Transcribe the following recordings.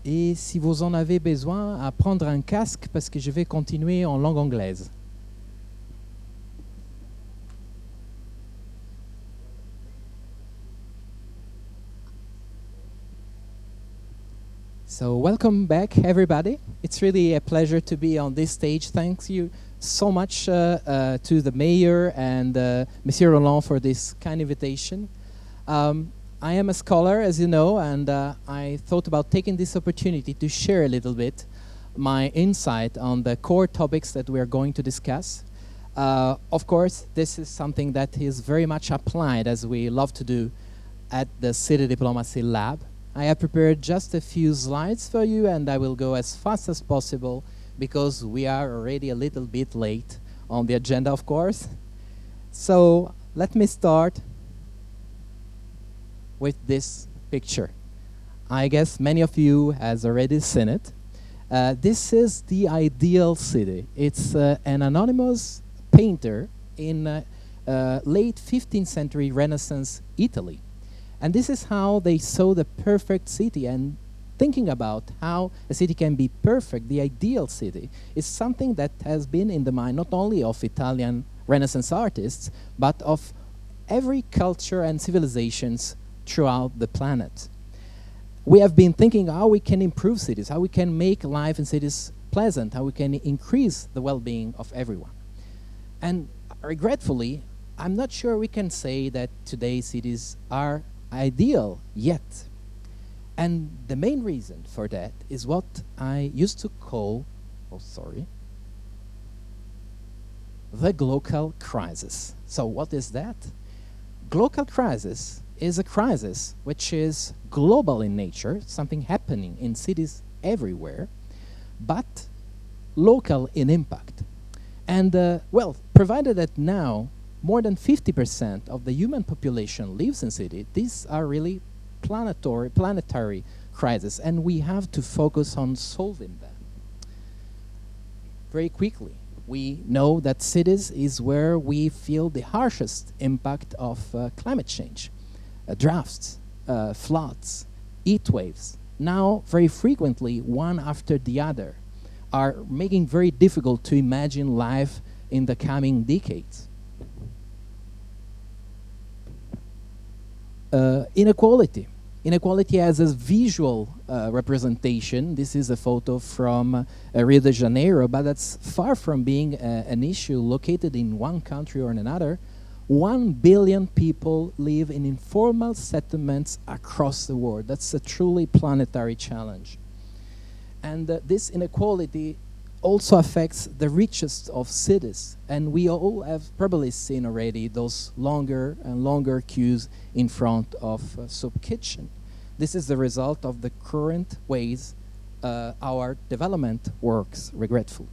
Et si vous en avez besoin, à prendre un casque parce que je vais continuer en langue anglaise. So welcome back, everybody. It's really a pleasure to be on this stage. Thank you so much to the mayor and Monsieur Roland for this kind invitation. I am a scholar, as you know, and I thought about taking this opportunity to share a little bit my insight on the core topics that we are going to discuss. Of course, this is something that is very much applied, as we love to do, at the City Diplomacy Lab. I have prepared just a few slides for you, and I will go as fast as possible because we are already a little bit late on the agenda, of course. So let me start with this picture. I guess many of you has already seen it. This is the ideal city. It's an anonymous painter in late 15th century Renaissance Italy. And this is how they saw the perfect city. And thinking about how a city can be perfect, the ideal city, is something that has been in the mind not only of Italian Renaissance artists, but of every culture and civilizations throughout the planet. We have been thinking how we can improve cities, how we can make life in cities pleasant, how we can increase the well-being of everyone. And regretfully, I'm not sure we can say that today's cities are ideal yet. And the main reason for that is what I used to call, the Glocal crisis. So what is that? Glocal crisis is a crisis which is global in nature, something happening in cities everywhere, but local in impact. And provided that now more than 50% of the human population lives in cities, these are really planetary crises, and we have to focus on solving them. Very quickly, we know that cities is where we feel the harshest impact of climate change. Droughts, floods, heat waves, now very frequently one after the other, are making very difficult to imagine life in the coming decades. Inequality as a visual representation. This is a photo from Rio de Janeiro, but that's far from being an issue located in one country or another. 1 billion people live in informal settlements across the world. That's a truly planetary challenge. And this inequality also affects the richest of cities. And we all have probably seen already those longer and longer queues in front of soup kitchen. This is the result of the current ways our development works, regretfully.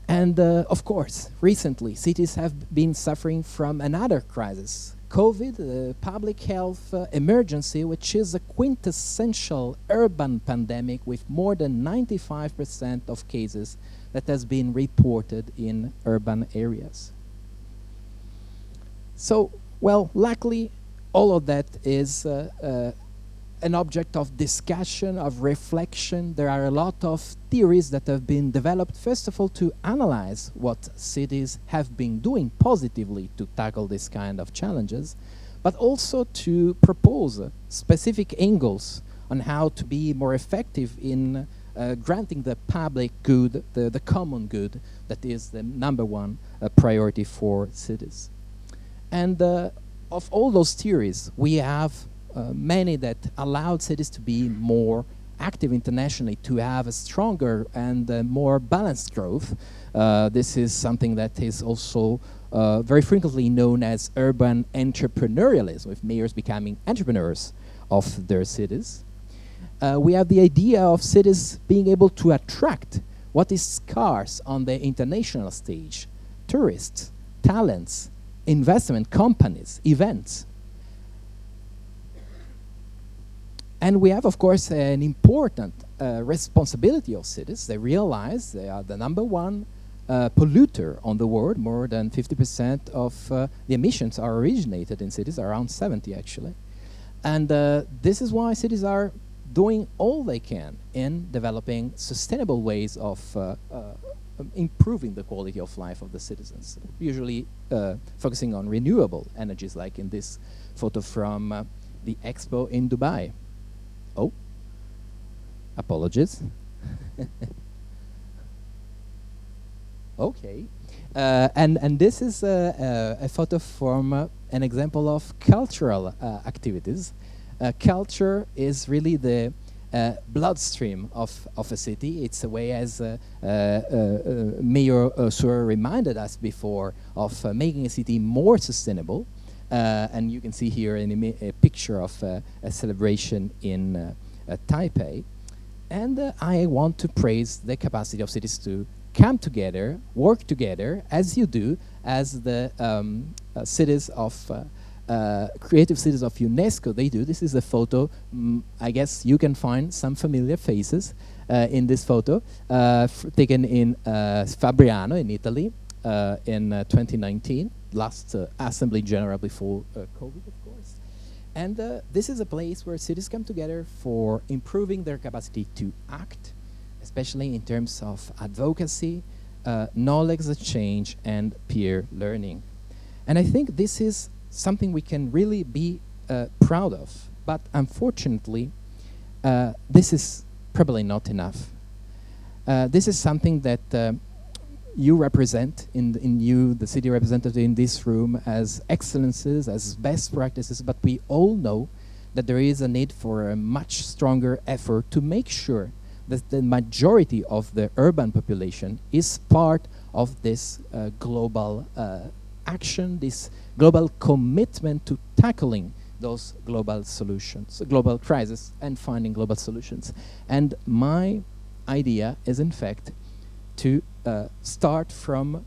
And of course, recently, cities have been suffering from another crisis, COVID, the public health emergency, which is a quintessential urban pandemic with more than 95% of cases that has been reported in urban areas. So, luckily, all of that is an object of discussion, of reflection. There are a lot of theories that have been developed, first of all, to analyze what cities have been doing positively to tackle this kind of challenges, but also to propose specific angles on how to be more effective in granting the public good, the common good, that is the number one priority for cities. And of all those theories, we have many that allowed cities to be more active internationally, to have a stronger and more balanced growth. This is something that is also very frequently known as urban entrepreneurialism, with mayors becoming entrepreneurs of their cities. We have the idea of cities being able to attract what is scarce on the international stage: tourists, talents, investment companies, events. And we have, of course, an important responsibility of cities. They realize they are the number one polluter on the world. More than 50% of the emissions are originated in cities, around 70 actually. And this is why cities are doing all they can in developing sustainable ways of improving the quality of life of the citizens, usually focusing on renewable energies, like in this photo from the expo in Dubai. Oh, apologies. Okay. And this is a photo from an example of cultural activities. Culture is really the bloodstream of a city. It's a way, as Mayor Sur reminded us before, of making a city more sustainable. And you can see here a picture of a celebration in Taipei. And I want to praise the capacity of cities to come together, work together, as you do, as the cities of creative cities of UNESCO, they do. This is a photo. I guess you can find some familiar faces in this photo, taken in Fabriano in Italy in 2019, last Assembly General before COVID, of course. And this is a place where cities come together for improving their capacity to act, especially in terms of advocacy, knowledge exchange, and peer learning. And I think this is something we can really be proud of. But unfortunately, this is probably not enough. This is something that you represent in you, the city representative in this room, as excellences, as best practices, but we all know that there is a need for a much stronger effort to make sure that the majority of the urban population is part of this global action, this global commitment to tackling those global solutions, global crises, and finding global solutions. And my idea is, in fact, to start from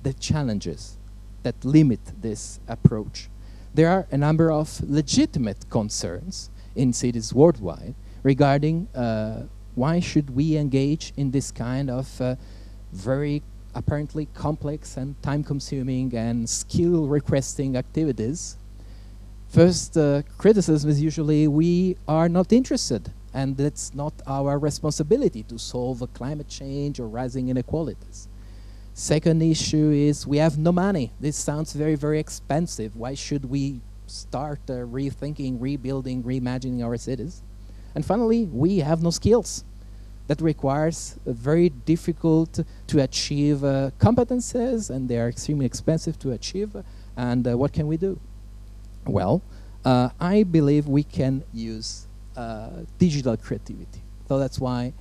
the challenges that limit this approach. There are a number of legitimate concerns in cities worldwide regarding why should we engage in this kind of very apparently complex and time-consuming and skill-requesting activities. First criticism is usually we are not interested, and it's not our responsibility to solve climate change or rising inequalities. Second issue is we have no money. This sounds very, very expensive. Why should we start rethinking, rebuilding, reimagining our cities? And finally, we have no skills. That requires very difficult to achieve competences, and they are extremely expensive to achieve. And what can we do? Well, I believe we can use digital creativity. So that's why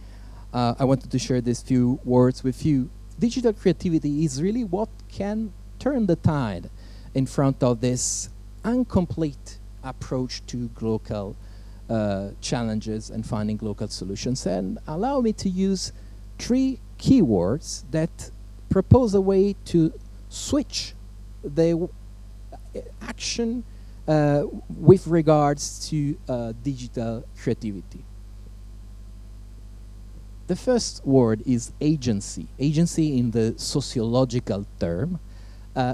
I wanted to share these few words with you. Digital creativity is really what can turn the tide in front of this incomplete approach to global challenges and finding local solutions. And allow me to use 3 keywords that propose a way to switch the action with regards to digital creativity. The first word is agency. Agency in the sociological term,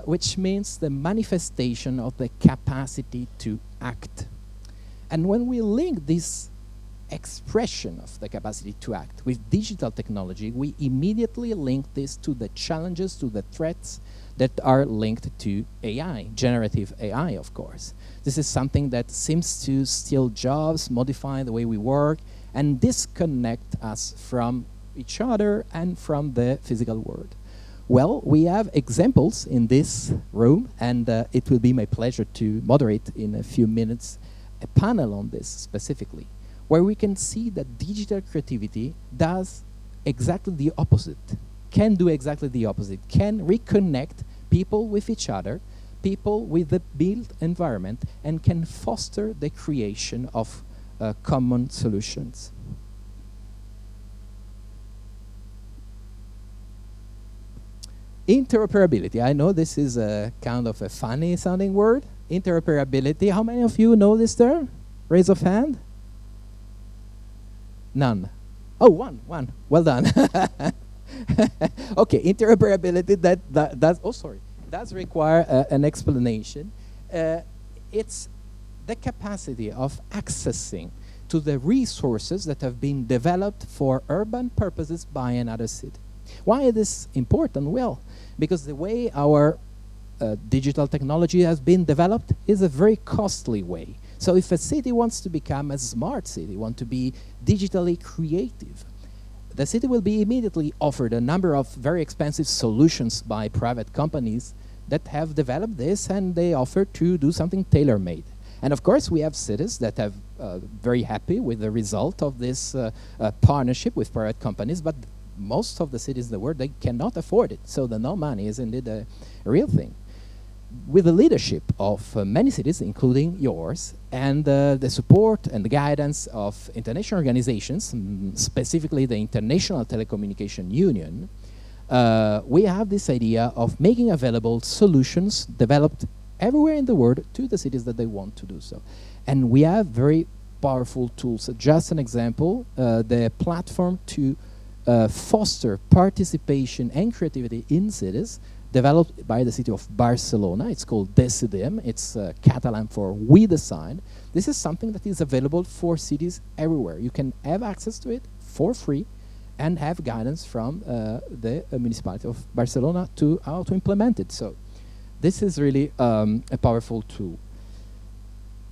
which means the manifestation of the capacity to act. And when we link this expression of the capacity to act with digital technology, we immediately link this to the challenges, to the threats that are linked to AI, generative AI, of course. This is something that seems to steal jobs, modify the way we work, and disconnect us from each other and from the physical world. Well, we have examples in this room, and it will be my pleasure to moderate in a few minutes a panel on this specifically, where we can see that digital creativity does exactly the opposite, can do exactly the opposite, can reconnect people with each other, people with the built environment, and can foster the creation of common solutions. Interoperability. I know this is a kind of a funny sounding word. Interoperability. How many of you know this term? Raise of hand. None. Oh, one. Well done. Okay, interoperability. Does require an explanation. It's the capacity of accessing to the resources that have been developed for urban purposes by another city. Why is this important? Well, because the way our digital technology has been developed is a very costly way. So if a city wants to become a smart city, want to be digitally creative, the city will be immediately offered a number of very expensive solutions by private companies that have developed this, and they offer to do something tailor-made. And of course, we have cities that have very happy with the result of this partnership with private companies, but most of the cities in the world, they cannot afford it. So the no money is indeed a real thing. With the leadership of many cities, including yours, and the support and the guidance of international organizations, specifically the International Telecommunication Union, we have this idea of making available solutions developed everywhere in the world to the cities that they want to do so. And we have very powerful tools. Just an example, the platform to foster participation and creativity in cities, developed by the city of Barcelona. It's called Decidim. It's Catalan for We Decide. This is something that is available for cities everywhere. You can have access to it for free and have guidance from the municipality of Barcelona to how to implement it. So this is really a powerful tool.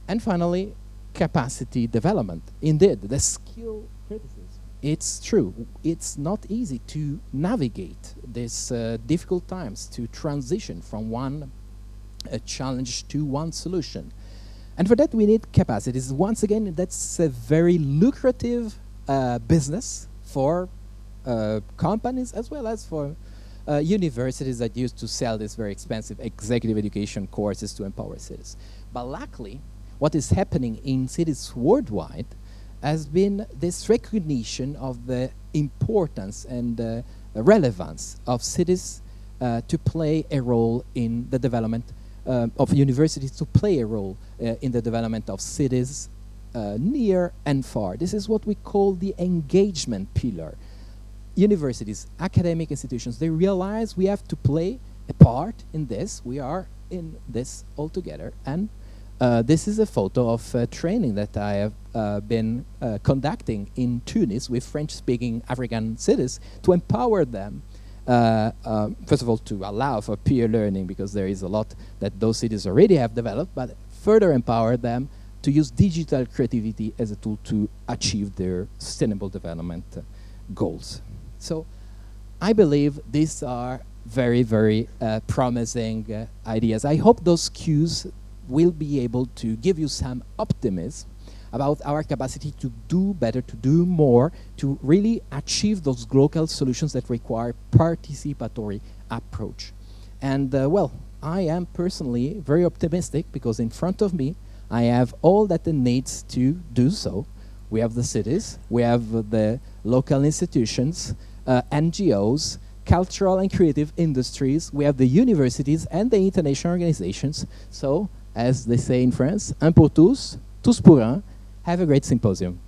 And finally, capacity development. Indeed, the skill criticism. It's true. It's not easy to navigate these difficult times, to transition from one challenge to one solution. And for that, we need capacities. Once again, that's a very lucrative business for companies as well as for universities that used to sell these very expensive executive education courses to empower cities. But luckily, what is happening in cities worldwide has been this recognition of the importance and relevance of cities to play a role in the development of universities, to play a role in the development of cities near and far. This is what we call the engagement pillar. Universities, academic institutions, they realize we have to play a part in this. We are in this all together. And this is a photo of training that I have been conducting in Tunis with French-speaking African cities to empower them, first of all, to allow for peer learning, because there is a lot that those cities already have developed, but further empower them to use digital creativity as a tool to achieve their sustainable development goals. So I believe these are very, very promising ideas. I hope those cues will be able to give you some optimism about our capacity to do better, to do more, to really achieve those glocal solutions that require participatory approach. And well, I am personally very optimistic because in front of me, I have all that it needs to do so. We have the cities, we have the local institutions, NGOs, cultural and creative industries, we have the universities and the international organizations. So, as they say in France, un pour tous, tous pour un. Have a great symposium.